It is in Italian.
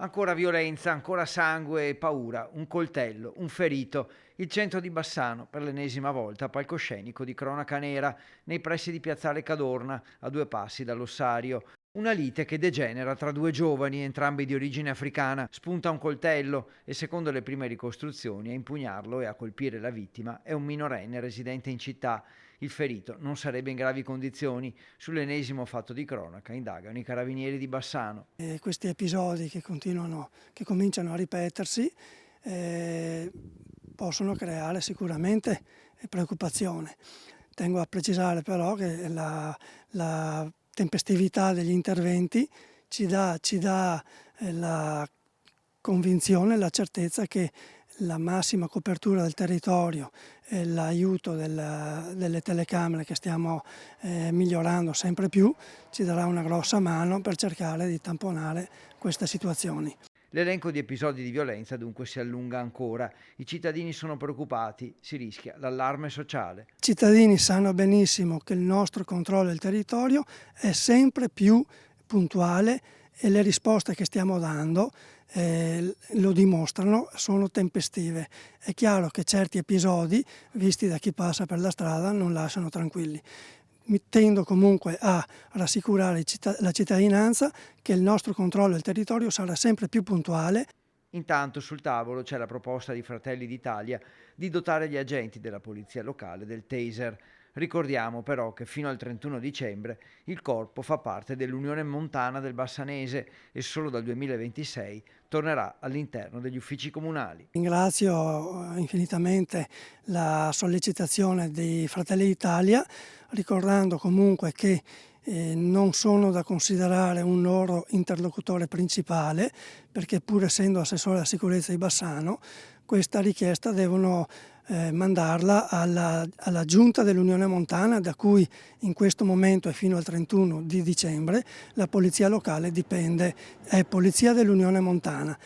Ancora violenza, ancora sangue e paura, un coltello, un ferito. Il centro di Bassano, per l'ennesima volta, palcoscenico di cronaca nera, nei pressi di Piazzale Cadorna, a 2 passi dall'ossario. Una lite che degenera tra due giovani, entrambi di origine africana, spunta un coltello e secondo le prime ricostruzioni a impugnarlo e a colpire la vittima è un minorenne residente in città. Il ferito non sarebbe in gravi condizioni. Sull'ennesimo fatto di cronaca indagano i carabinieri di Bassano. Questi episodi che cominciano a ripetersi possono creare sicuramente preoccupazione. Tengo a precisare però che la tempestività degli interventi ci dà la convinzione, la certezza che la massima copertura del territorio e l'aiuto delle telecamere che stiamo migliorando sempre più ci darà una grossa mano per cercare di tamponare queste situazioni. L'elenco di episodi di violenza dunque si allunga ancora. I cittadini sono preoccupati, si rischia l'allarme sociale. I cittadini sanno benissimo che il nostro controllo del territorio è sempre più puntuale e le risposte che stiamo dando lo dimostrano, sono tempestive. È chiaro che certi episodi, visti da chi passa per la strada, non lasciano tranquilli. Tendo comunque a rassicurare la cittadinanza che il nostro controllo del territorio sarà sempre più puntuale. Intanto sul tavolo c'è la proposta di Fratelli d'Italia di dotare gli agenti della polizia locale del taser. Ricordiamo però che fino al 31 dicembre il corpo fa parte dell'Unione Montana del Bassanese e solo dal 2026 tornerà all'interno degli uffici comunali. Ringrazio infinitamente la sollecitazione di Fratelli d'Italia, ricordando comunque che non sono da considerare un loro interlocutore principale, perché pur essendo assessore alla sicurezza di Bassano, questa richiesta devono mandarla alla giunta dell'Unione Montana, da cui in questo momento e fino al 31 di dicembre la polizia locale dipende, è polizia dell'Unione Montana.